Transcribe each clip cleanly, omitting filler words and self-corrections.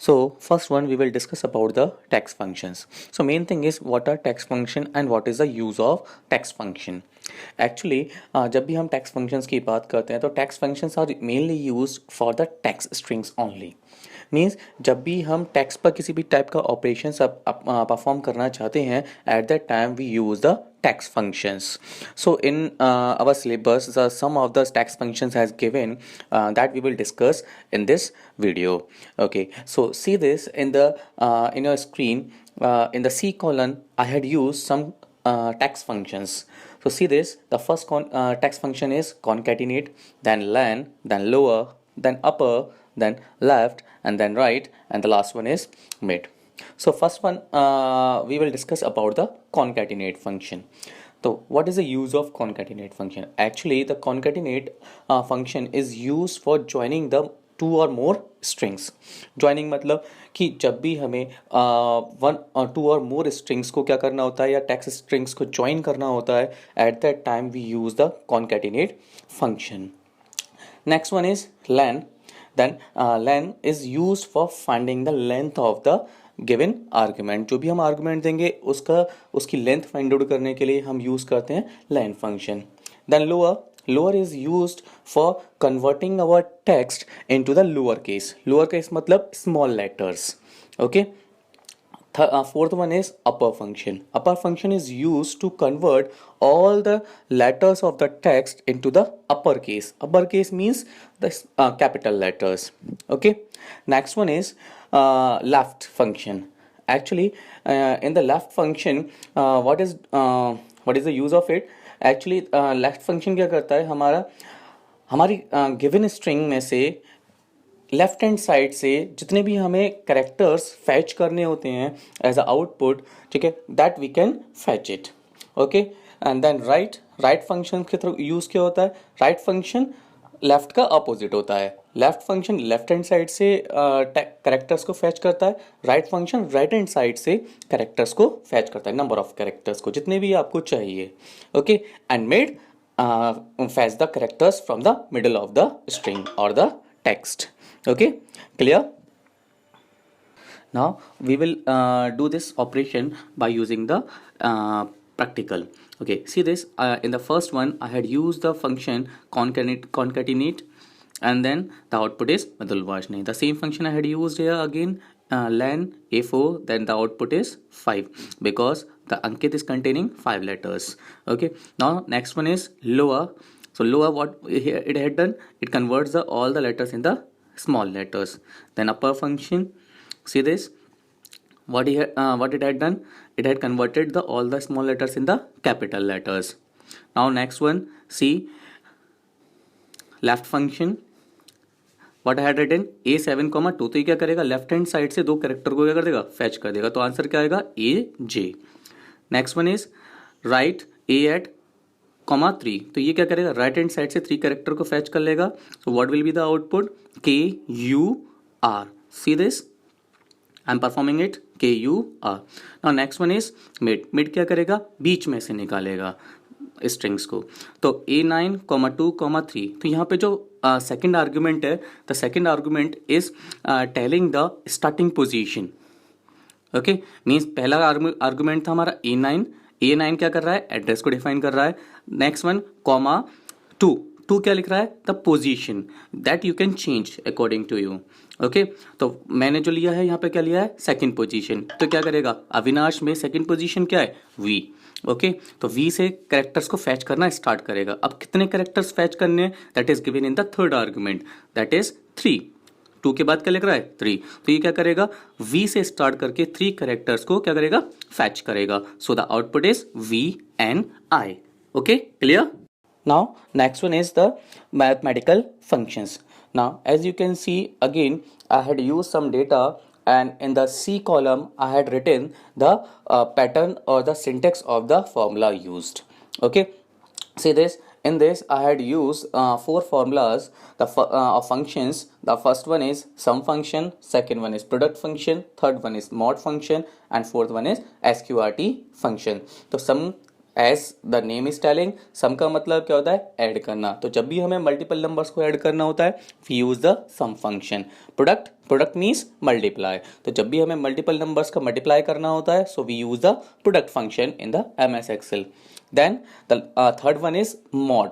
So first one we will discuss about the text functions. So main thing is what are text function and what is the use of text function. Actually जब भी हम text functions की बात करते हैं तो text functions are mainly used for the text strings only. Means जब भी हम टेक्स्ट पर किसी भी टाइप का ऑपरेशन परफॉर्म करना चाहते हैं at that time we use the text functions. So in our syllabus some of the text functions has given that we will discuss in this video. Okay, so see this in the in your screen, in the C column I had used some text functions. So see this, the first text function is concatenate, then len, then lower, then upper, then left, and then right, and the last one is mid. So first one we will discuss about the concatenate function. So what is the use of concatenate function? Actually the concatenate function is used for joining the two और more strings. Joining मतलब कि जब भी हमें one और to और more strings को क्या करना होता है या टेक्स्ट स्ट्रिंग्स को ज्वाइन करना होता है at that time we use the concatenate function. Next one is len. Then len is used for finding the length of the given argument. जो भी हम आर्ग्यूमेंट देंगे उसकी लेंथ फाइंड आउट करने के लिए हम यूज करते हैं len function. Then lower is used for converting our text into the lower case मतलब small letters. Okay. Fourth one is upper function. Upper function is used to convert all the letters of the text into the uppercase. Uppercase means the capital letters. Okay. Next one is left function. Actually, in the left function, what is the use of it? Actually, left function क्या करता है हमारी given string में से left hand side से जितने भी हमें करेक्टर्स फैच करने होते हैं एज अ आउटपुट, ठीक है, that we can fetch it. Okay. And then right function के थ्रू यूज क्या होता है? राइट फंक्शन लेफ्ट का अपोजिट होता है. Left function left hand side से करेक्टर्स को फैच करता है. Right function right hand side से करेक्टर्स को फैच करता है, नंबर ऑफ करेक्टर्स को जितने भी आपको चाहिए. Okay. And mid fetch the characters from the middle of the string or the text. Okay, clear? Now we will do this operation by using the practical. Okay, see this, in the first one I had used the function concatenate and then the output is Madhulvashni. The same function I had used here again, len a4, then the output is 5 because the Ankit is containing 5 letters. Okay. Now next one is lower. So lower, what it had done, it converts all the letters in the small letters. Then upper function, see this, what it had done, it had converted all the small letters in the capital letters. Now next one, see left function, what I had written A7, 2. तो ये क्या करेगा? Left hand side से दो character को क्या कर देगा? फैच कर देगा. तो आंसर क्या आएगा? AJ. Next one is right A8, 3. तो ये क्या करेगा? राइट हैंड साइड से 3 कैरेक्टर को फैच कर लेगा. So what will be the output? KUR. See this, I am performing it, KUR. Now next one is mid क्या करेगा? बीच में से निकालेगा स्ट्रिंग्स को. तो A9, 2, 3. तो यहाँ पे जो सेकेंड आर्ग्यूमेंट है, the second argument is telling the starting position. Okay. Means पहला आर्ग्यूमेंट था हमारा A9 क्या कर रहा है? एड्रेस को डिफाइन कर रहा है. नेक्स्ट वन 2 क्या लिख रहा है? The position that you can change according to you. Okay. तो मैंने जो लिया है यहाँ पे क्या लिया है? Second position. तो क्या करेगा? अविनाश में सेकंड पोजीशन क्या है? V. ओके. तो V से कैरेक्टर्स को फैच करना स्टार्ट करेगा. अब कितने कैरेक्टर्स फैच करने हैं? That is given in the third argument, that is 3. 2 के बाद क्या लिख रहा है? 3. तो ये क्या करेगा? V से स्टार्ट करके 3 कैरेक्टर्स को क्या करेगा? फैच करेगा. So the output is VNI. Okay, clear? Now next one is the mathematical functions. Now as you can see, again I had used some data and in the C column I had written the pattern or the syntax of the formula used. Okay, see this, in this I had used 4 formulas of functions. The first one is sum function, second one is product function, third one is mod function, and fourth one is sqrt function. So sum as the name is telling, sum का मतलब क्या होता है, add करना। तो जब भी हमें मल्टीपल नंबर्स को ऐड करना होता है we use the sum function. Product means multiply, तो जब भी हमें मल्टीपल नंबर्स का मल्टीप्लाई करना होता है so we use the product function in the MS Excel। Then the third one is mod.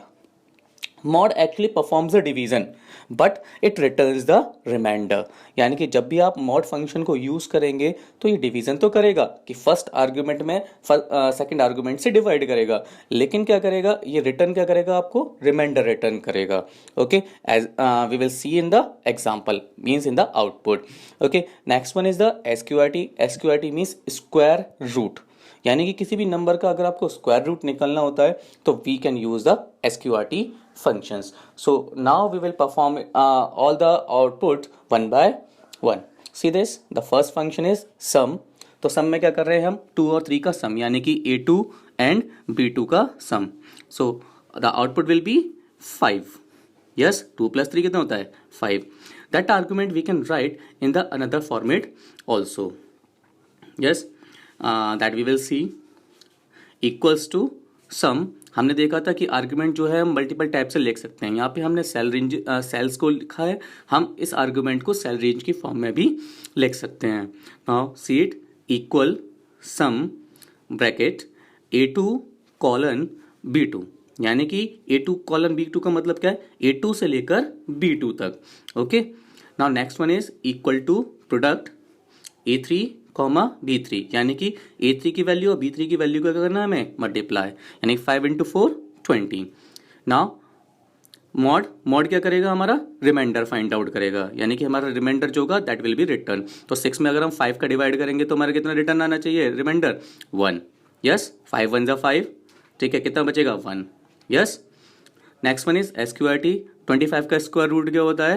Mod actually performs the division but it returns the reminder, यानी कि जब भी आप मॉड फंक्शन को यूज करेंगे तो ये डिवीजन तो करेगा कि फर्स्ट आर्ग्यूमेंट में सेकंड आर्ग्यूमेंट से डिवाइड करेगा, लेकिन क्या करेगा, ये रिटर्न क्या करेगा, आपको रिमाइंडर रिटर्न करेगा। Okay, as we will see in the example, means in the output. Okay, next one is the SQRT। SQRT means square root, यानी कि किसी भी नंबर का अगर आपको स्क्वायर रूट निकलना होता है तो we can use the SQRT functions. So now we will perform all the output one by one. See this, the first function is sum। तो sum में क्या कर रहे हैं हम, 2 और 3 का sum, यानी कि A2 and B2 का sum। So the output will be 5। Yes, 2 plus 3 कितना होता है, 5। That argument we can write in the another format also। Yes, that we will see equals to sum। हमने देखा था कि आर्गुमेंट जो है हम मल्टीपल टाइप से लिख सकते हैं, यहाँ पे हमने सेल्स को लिखा है, हम इस आर्गुमेंट को सेल रेंज की फॉर्म में भी लिख सकते हैं। Now see it, equal some bracket A2 colon B2, यानी कि A2 कॉलन B2 का मतलब क्या है, A2 से लेकर B2 तक। Okay, now next one is equal to product A3 comma B3, यानी कि A3 की वैल्यू और B3 की वैल्यू का करना है हमें मल्टीप्लाई, यानी 5 × 4 20। नाउ मॉड क्या करेगा, हमारा रिमाइंडर फाइंड आउट करेगा, यानी कि हमारा रिमाइंडर जो होगा दैट विल बी रिटर्न। तो 6 में अगर हम 5 का डिवाइड करेंगे तो हमारा कितना रिटर्न आना चाहिए, रिमाइंडर 1। यस, 5 1 = 5, ठीक है, कितना बचेगा 1। Yes, next one is SQRT। 25 का स्क्वायर रूट क्या होता है,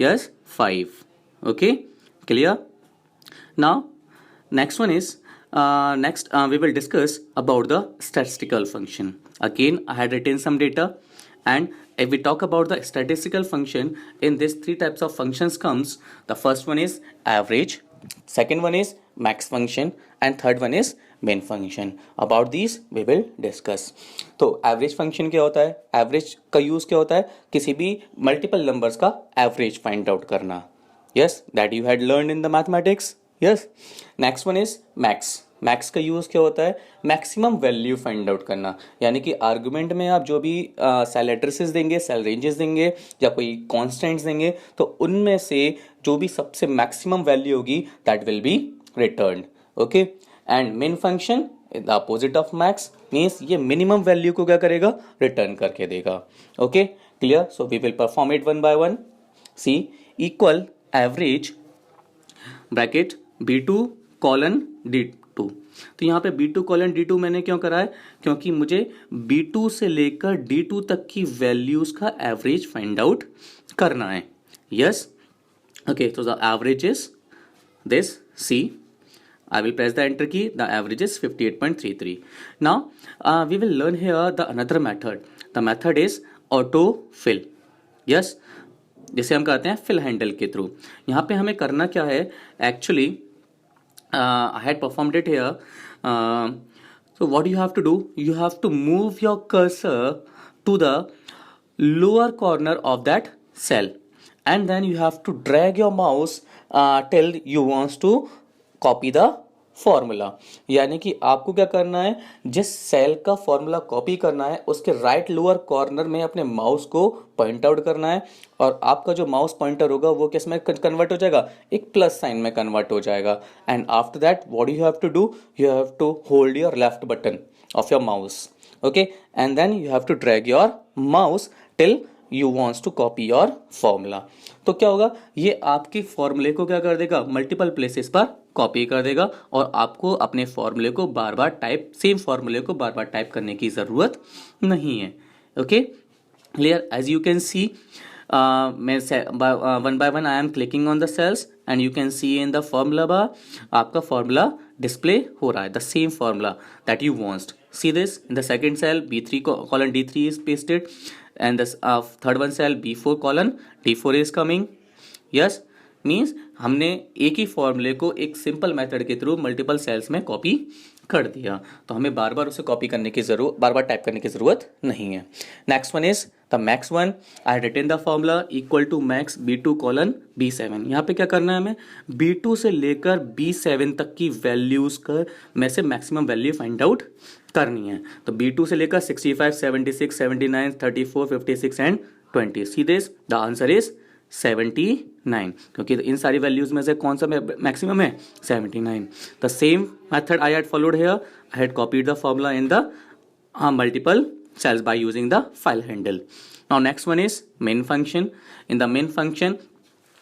yes 5। Okay, clear. Now, next one is we will discuss about the statistical function. Again, I had written some data, and if we talk about the statistical function, in this 3 types of functions comes. The first one is average, second one is max function, and third one is main function. About these we will discuss. तो average function क्या होता है, average का use क्या होता है, किसी भी multiple numbers का average find out करना। Yes, that you had learned in the mathematics. Yes, next one is max. Max का यूज क्या होता है, मैक्सिमम वैल्यू फाइंड आउट करना, यानी कि आर्गुमेंट में आप जो भी सेल एड्रेसेस देंगे, सेल रेंजेस देंगे या कोई कॉन्स्टेंट्स देंगे तो उनमें से जो भी सबसे मैक्सिमम वैल्यू होगी that will be returned. Okay, and min function the opposite of max, means ये मिनिमम वैल्यू को क्या करेगा, रिटर्न करके देगा। Okay, clear. So we will perform it one by one. See equal average bracket B2 colon D2। तो यहाँ पे B2 colon D2 मैंने क्यों करा है, क्योंकि मुझे B2 से लेकर D2 तक की वैल्यूज का एवरेज फाइंड आउट करना है। यस, ओके, तो the average is this, see I will press the enter key, the average is 58.33। Now we will learn here the another method। The method is autofill। Yes, जिसे हम कहते हैं fill handle के through. यहाँ पे हमें करना क्या है, actually I had performed it here। So what you have to do, you have to move your cursor to the lower corner of that cell, and then you have to drag your mouse till you want to copy the formula, यानी कि आपको क्या करना है, जिस cell का formula copy करना है उसके राइट लोअर कॉर्नर में अपने माउस को पॉइंट आउट करना है, और आपका जो माउस पॉइंटर होगा वो किस में कन्वर्ट हो जाएगा, एक प्लस साइन में कन्वर्ट हो जाएगा। And after that what you have to do, you have to hold your left button of your mouse, okay, and then you have to drag your mouse till you wants to copy your formula. तो क्या होगा, ये आपके फॉर्मूले को क्या कर देगा, मल्टीपल प्लेसेस पर कॉपी कर देगा, और आपको अपने फॉर्मूले को बार बार टाइप, सेम फॉर्मूले को बार बार टाइप करने की ज़रूरत नहीं है। Okay, clear. As you can see, मैं one by one I am clicking on the cells and you can see in the formula bar आपका फॉर्मूला डिस्प्ले हो रहा है, the same formula that you wants. See this, in the second cell B3 colon D3 is pasted, and the third one cell B4 colon D4 is coming। yes, means हमने एक ही फॉर्मूले को एक simple method के through multiple cells में copy कर दिया, तो हमें बार बार उसे कॉपी करने की जरूरत, बार बार टाइप करने की जरूरत नहीं है। Next one is the max one. I written the formula equal to max B2 colon B7। यहाँ पे क्या करना है हमें, B2 से लेकर B7 तक की वैल्यूज का में से मैक्सिमम वैल्यू फाइंड आउट करनी है। तो B2 से लेकर 65, 76, 79, 34, 56 and 20। See this, the answer is 79, क्योंकि इन सारी वैल्यूज में से कौन सा मैक्सिमम है, 79। The same method I had followed here, I had copied the formula in the multiple cells by using the file handle. Now next one is main function. In the main function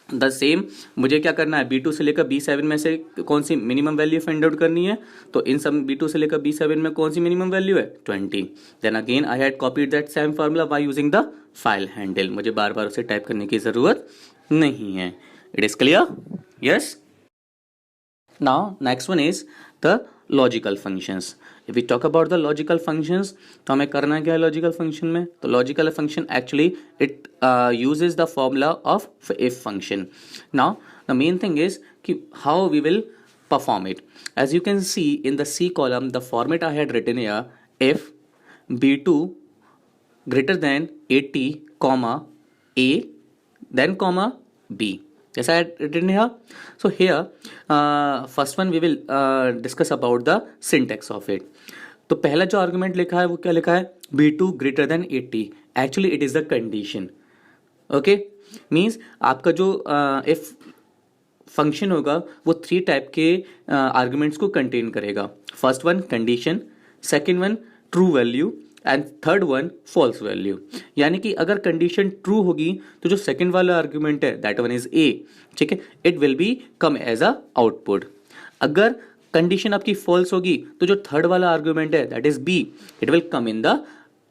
the same, मुझे क्या करना है, B2 से लेकर B7 में से कौन सी minimum value find out करनी है। तो इन सब B2 से लेकर B7 में कौन सी मिनिमम वैल्यू है, 20। Then again I had copied that same formula by using the file handle. मुझे बार बार उसे टाइप करने की जरूरत नहीं है। It is clear, yes. Now next one is the logical functions. If we talk about the logical functions, तो हमें करना क्या है लॉजिकल फंक्शन में, तो logical function actually it uses the formula of if function. Now the main thing is कि how we will perform it. As you can see in the C column, the format I had written here, if B2 greater than 80 comma A then comma B. Yes, I had written here. So here first one we will discuss about the syntax of it. तो पहला जो argument लिखा है वो क्या लिखा है, B2 greater than 80. Actually it is the condition. Okay, means आपका जो इफ फंक्शन होगा वो 3 टाइप के आर्गुमेंट्स को कंटेन करेगा। First one condition, second one true value and third one false value. यानी कि अगर कंडीशन ट्रू होगी तो जो सेकंड वाला आर्गुमेंट है दैट वन इज ए, ठीक है, it will be come as a output. अगर कंडीशन आपकी फॉल्स होगी तो जो थर्ड वाला आर्गुमेंट है that is B, it will come in the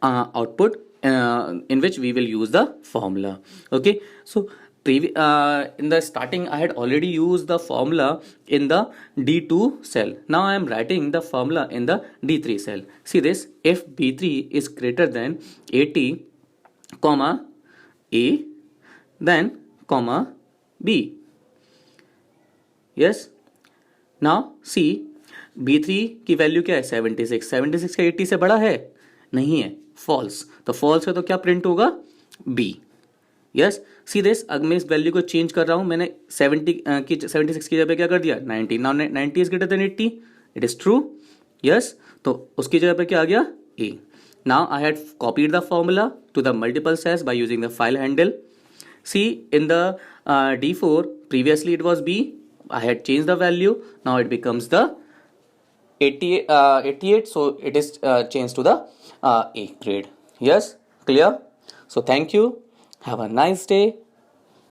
output in which we will use the formula. Okay, so in the starting I had already used the formula in the D2 cell. Now I am writing the formula in the D3 cell. See this, if B3 is greater than 80 comma A then comma B. Yes, now see B3 की value क्या है, 76। 76 का 80 से बड़ा है, नहीं है, false. तो फॉल्स है तो क्या प्रिंट होगा, बी। यस, सी दिस, अब मैं इस वैल्यू को चेंज कर रहा हूं, मैंने 76 की जगह क्या कर दिया, 90। Now 90 is greater than 80, it is true. Yes, तो उसकी जगह पे क्या आ गया, A. Now I had copied the formula to the multiple cells by using the file handle. See in the D4 previously it was B, I had changed the value, now it becomes the 88, so it is changed to the A grade. Yes, clear? So thank you, have a nice day.